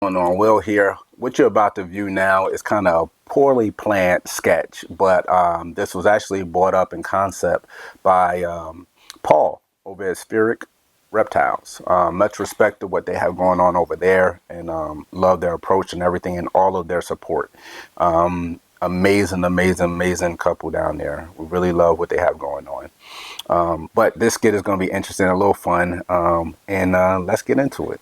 Going on, Will here. What you're about to view now is kind of a poorly planned sketch, but this was actually brought up in concept by Paul over at Spheric Reptiles. Much respect to what they have going on over there, and love their approach and everything and all of their support. Amazing couple down there. We really love what they have going on. But this skit is going to be interesting, a little fun, and let's get into it.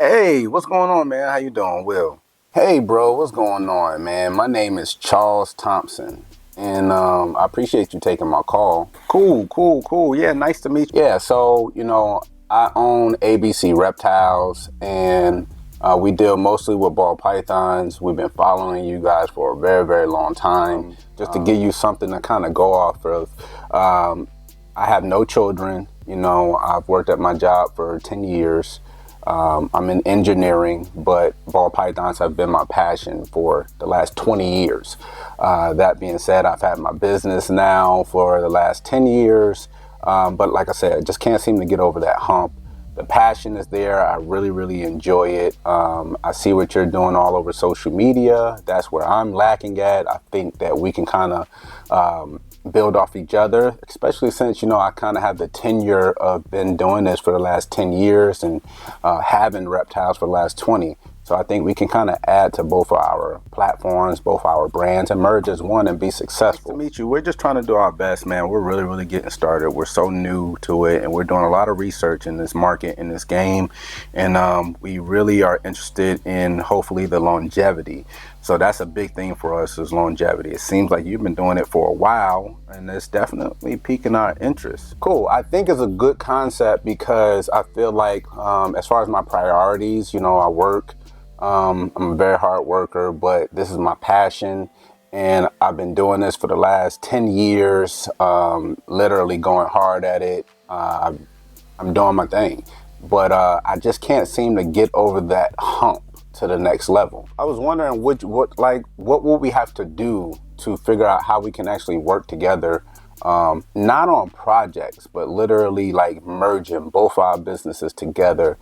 Hey, what's going on, man? How you doing, Will? Hey, bro, what's going on, man? My name is Charles Thompson, and I appreciate you taking my call. Cool. Yeah, nice to meet you. Yeah, so, I own ABC Reptiles, and we deal mostly with ball pythons. We've been following you guys for a very long time. Just to give you something to kind of go off of, I have no children. I've worked at my job for 10 years. I'm in engineering, but ball pythons have been my passion for the last 20 years. That being said, I've had my business now for the last 10 years. But like I said, I just can't seem to get over that hump. The passion is there. I really enjoy it. I see what you're doing all over social media. That's where I'm lacking at. I think that we can kind of build off each other, especially since, I kind of have the tenure of been doing this for the last 10 years and having reptiles for the last 20. So I think we can kind of add to both of our platforms, both our brands, and merge as one and be successful. Nice to meet you. We're just trying to do our best, man. We're really getting started. We're so new to it, and we're doing a lot of research in this market, in this game, and we really are interested in hopefully the longevity. So that's a big thing for us, is longevity. It seems like you've been doing it for a while, and it's definitely piquing our interest. Cool. I think it's a good concept because I feel like as far as my priorities, I work. I'm a very hard worker, but this is my passion, and I've been doing this for the last 10 years, literally going hard at it. I'm doing my thing, but I just can't seem to get over that hump to the next level. I was wondering what will we have to do to figure out how we can actually work together, not on projects, but literally like merging both our businesses together.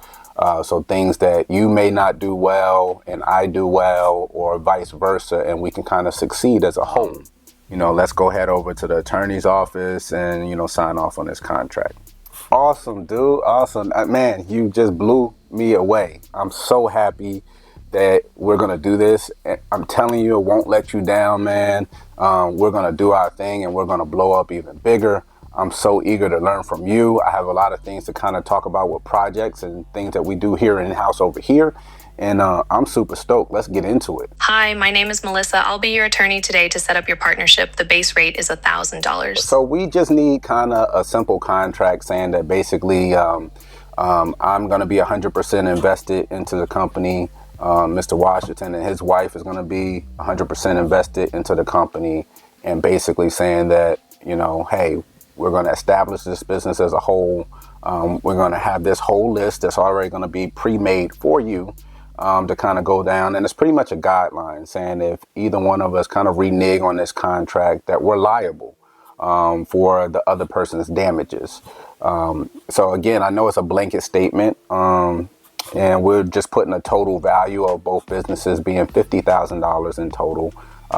So things that you may not do well and I do well, or vice versa, and we can kind of succeed as a whole. Let's go head over to the attorney's office and, sign off on this contract. Awesome, dude. Awesome. Man, you just blew me away. I'm so happy that we're going to do this. I'm telling you, it won't let you down, man. We're going to do our thing, and we're going to blow up even bigger. I'm so eager to learn from you. I have a lot of things to kind of talk about with projects and things that we do here in-house over here. And I'm super stoked. Let's get into it. Hi, my name is Melissa. I'll be your attorney today to set up your partnership. The base rate is $1,000. So we just need kind of a simple contract saying that basically I'm going to be 100% invested into the company. Mr. Washington and his wife is going to be 100% invested into the company, and basically saying that, hey, we're going to establish this business as a whole. We're going to have this whole list that's already going to be pre-made for you to kind of go down. And it's pretty much a guideline saying if either one of us kind of renege on this contract, that we're liable for the other person's damages. So again, I know it's a blanket statement. And we're just putting a total value of both businesses being $50,000 in total.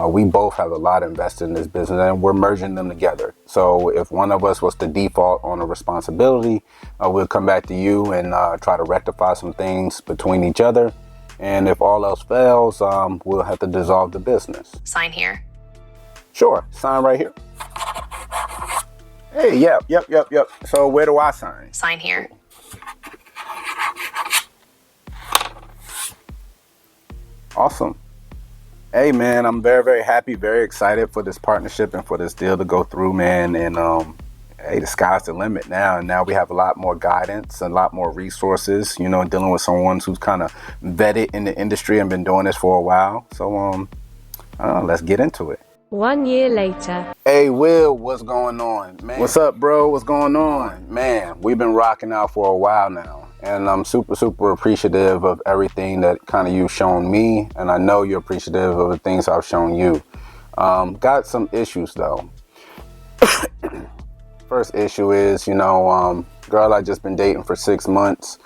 We both have a lot invested in this business, and we're merging them together. So if one of us was to default on a responsibility, we'll come back to you and try to rectify some things between each other. And if all else fails, we'll have to dissolve the business. Sign here. Sure, sign right here. Hey, yep. So where do I sign? Sign here. Awesome. Hey, man, I'm very happy, very excited for this partnership and for this deal to go through, man. And hey, the sky's the limit now. And now we have a lot more guidance, a lot more resources, dealing with someone who's kind of vetted in the industry and been doing this for a while. So let's get into it. 1 year later. Hey, Will, what's going on, man? What's up, bro? What's going on? Man, we've been rocking out for a while now. And I'm super, super appreciative of everything that kind of you've shown me. And I know you're appreciative of the things I've shown you. Got some issues though. First issue is, girl I just been dating for 6 months.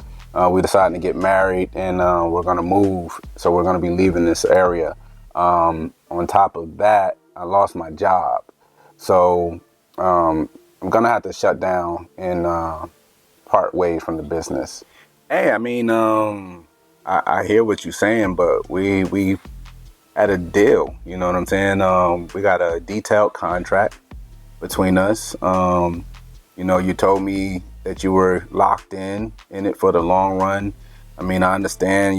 We decided to get married and we're going to move. So we're going to be leaving this area. On top of that, I lost my job. So I'm going to have to shut down and part ways from the business. Hey, I mean, I hear what you're saying, but we had a deal. You know what I'm saying? We got a detailed contract between us. You told me that you were locked in it for the long run. I mean, I understand,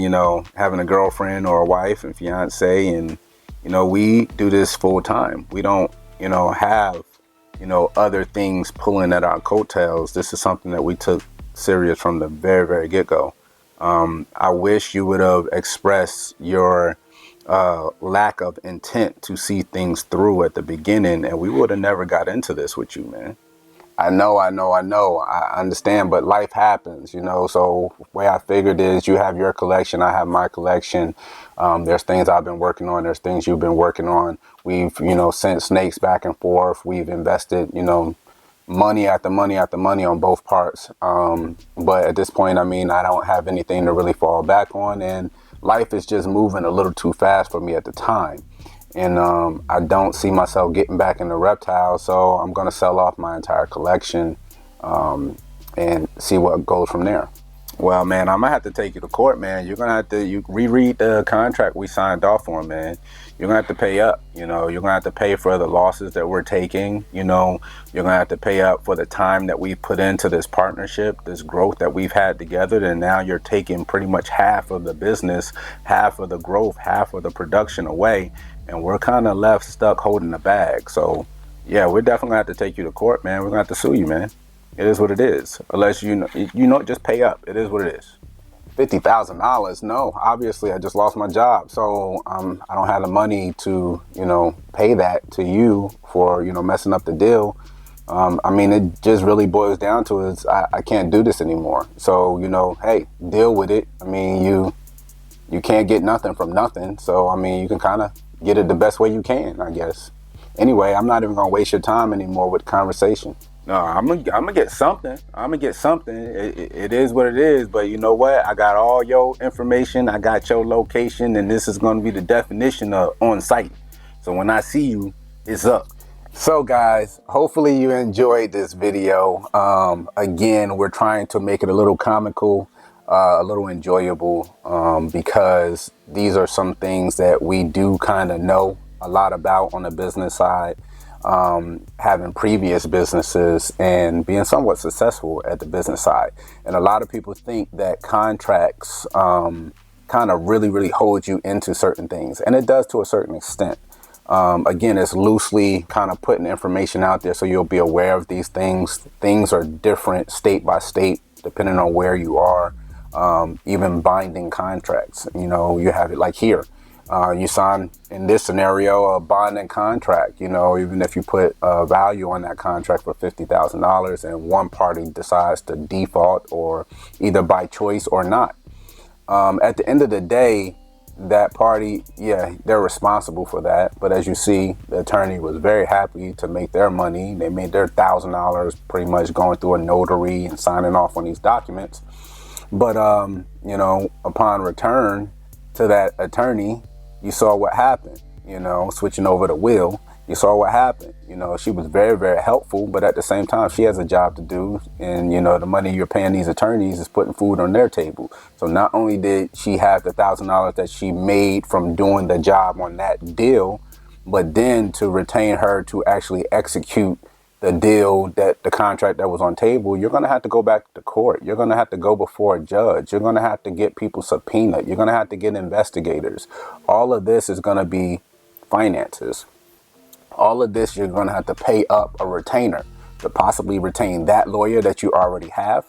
having a girlfriend or a wife and fiance, and, we do this full time. We don't, have, other things pulling at our coattails. This is something that we took serious from the very, very get-go. I wish you would have expressed your lack of intent to see things through at the beginning, and we would have never got into this with you, man. I know. I understand, but life happens, so the way I figured is you have your collection, I have my collection. There's things I've been working on. There's things you've been working on. We've, sent snakes back and forth. We've invested, money after money after money on both parts. But at this point, I mean, I don't have anything to really fall back on, and life is just moving a little too fast for me at the time. And I don't see myself getting back into reptiles, so I'm going to sell off my entire collection and see what goes from there. Well, man, I'm going to have to take you to court, man. You're going to have to reread the contract we signed off on, man. You're going to have to pay up. You're going to have to pay for the losses that we're taking. You're going to have to pay up for the time that we put into this partnership, this growth that we've had together. And now you're taking pretty much half of the business, half of the growth, half of the production away. And we're kind of left stuck holding the bag. So, yeah, we're definitely going to have to take you to court, man. We're going to have to sue you, man. It is what it is. Unless just pay up. It is what it is. $50,000? No, obviously I just lost my job. So I don't have the money to, pay that to you for, messing up the deal. I mean, it just really boils down to is I can't do this anymore. So, hey, deal with it. I mean, you can't get nothing from nothing. So, I mean, you can kind of get it the best way you can, I guess. Anyway, I'm not even going to waste your time anymore with conversation. No, I'm gonna get something. I'm gonna get something. It is what it is. But you know what? I got all your information. I got your location, and this is gonna be the definition of on site. So when I see you, it's up. So guys, hopefully you enjoyed this video. Again, we're trying to make it a little comical, a little enjoyable, because these are some things that we do kind of know a lot about on the business side. Having previous businesses and being somewhat successful at the business side. And a lot of people think that contracts kind of really hold you into certain things. And it does to a certain extent. Again, it's loosely kind of putting information out there so you'll be aware of these things. Things are different state by state, depending on where you are. Even binding contracts, you have it like here. You sign, in this scenario, a bonding contract, even if you put a value on that contract for $50,000 and one party decides to default or either by choice or not. At the end of the day, that party, yeah, they're responsible for that. But as you see, the attorney was very happy to make their money. They made their $1,000 pretty much going through a notary and signing off on these documents. But, upon return to that attorney, you saw what happened, switching over the wheel. You saw what happened. She was very, very helpful, but at the same time, she has a job to do. And, the money you're paying these attorneys is putting food on their table. So not only did she have the $1,000 that she made from doing the job on that deal, but then to retain her to actually execute the deal, that the contract that was on table, you're going to have to go back to court. You're going to have to go before a judge. You're going to have to get people subpoenaed. You're going to have to get investigators. All of this is going to be finances. All of this, you're going to have to pay up a retainer to possibly retain that lawyer that you already have.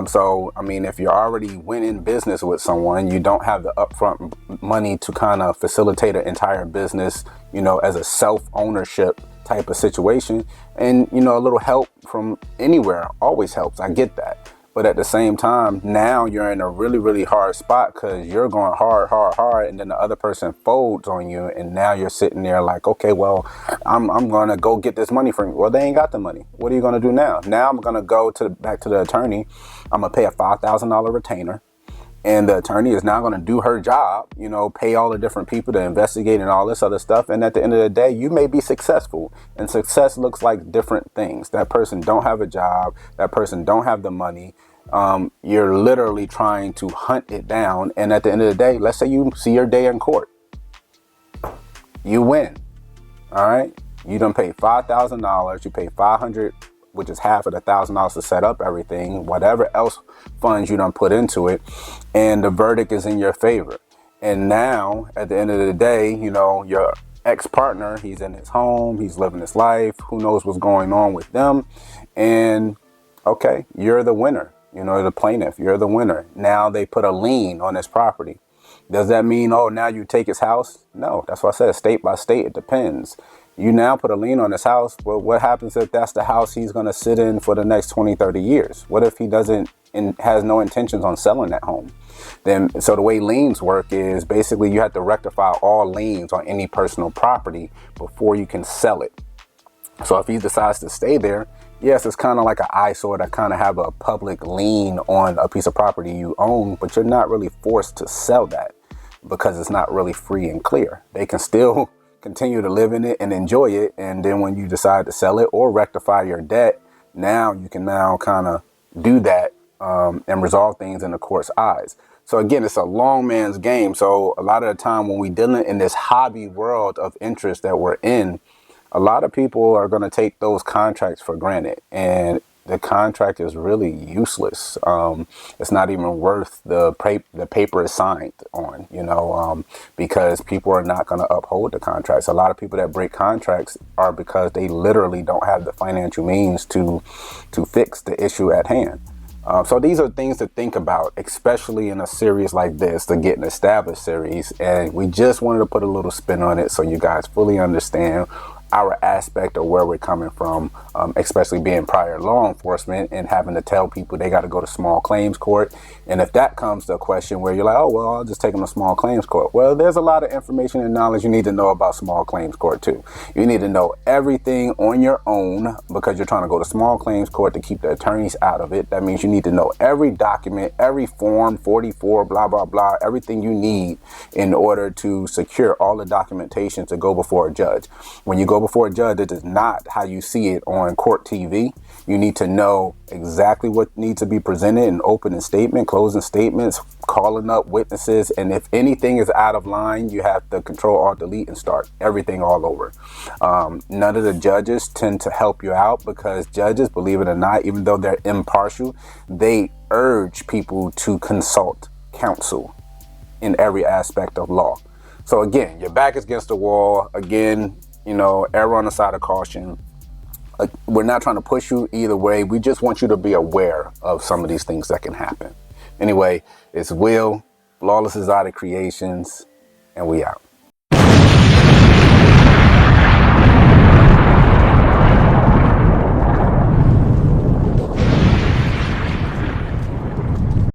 So, I mean, if you're already winning business with someone, you don't have the upfront money to kind of facilitate an entire business, as a self-ownership type of situation. And, a little help from anywhere always helps. I get that. But at the same time, now you're in a really, really hard spot because you're going hard, hard, hard, and then the other person folds on you, and now you're sitting there like, okay, well, I'm gonna go get this money from you. Well, they ain't got the money. What are you gonna do now? Now I'm gonna go back to the attorney. I'm gonna pay a $5,000 retainer. And the attorney is now going to do her job, pay all the different people to investigate and all this other stuff. And at the end of the day, you may be successful. And success looks like different things. That person don't have a job. That person don't have the money. You're literally trying to hunt it down. And at the end of the day, let's say you see your day in court. You win. All right. You done pay $5,000. You pay $500, which is half of the $1,000 to set up everything, whatever else funds you done put into it, and the verdict is in your favor. And now, at the end of the day, your ex-partner, he's in his home, he's living his life, who knows what's going on with them, and okay, you're the winner, the plaintiff, you're the winner. Now they put a lien on his property. Does that mean, oh, now you take his house? No, that's what I said, state by state, it depends. You now put a lien on his house. Well, what happens if that's the house he's going to sit in for the next 20, 30 years? What if he doesn't and has no intentions on selling that home? Then, so the way liens work is basically you have to rectify all liens on any personal property before you can sell it. So if he decides to stay there, yes, it's kind of like an eyesore to kind of have a public lien on a piece of property you own, but you're not really forced to sell that because it's not really free and clear. They can still continue to live in it and enjoy it. And then when you decide to sell it or rectify your debt, now you can now kind of do that and resolve things in the court's eyes. So again, it's a long man's game. So a lot of the time when we dealing in this hobby world of interest that we're in, a lot of people are going to take those contracts for granted, and the contract is really useless. It's not even worth the paper is signed on, because people are not going to uphold the contracts. A lot of people that break contracts are because they literally don't have the financial means to fix the issue at hand. So these are things to think about, especially in a series like this, the Getting Established series. And we just wanted to put a little spin on it so you guys fully understand our aspect of where we're coming from, especially being prior law enforcement and having to tell people they got to go to small claims court. And if that comes to a question where you're like, oh, well, I'll just take them to small claims court. Well, there's a lot of information and knowledge you need to know about small claims court, too. You need to know everything on your own because you're trying to go to small claims court to keep the attorneys out of it. That means you need to know every document, every form, 44, blah, blah, blah, everything you need in order to secure all the documentation to go before a judge. When you go before a judge, it is not how you see it on court TV. You need to know exactly what needs to be presented in opening statement, closing statements, calling up witnesses. And if anything is out of line, you have to Control Alt Delete and start everything all over. None of the judges tend to help you out because judges, believe it or not, even though they're impartial, they urge people to consult counsel in every aspect of law. So again, your back is against the wall. Again, err on the side of caution. We're not trying to push you either way. We just want you to be aware of some of these things that can happen. Anyway, it's Will, Flawless Exotic Creations, and we out.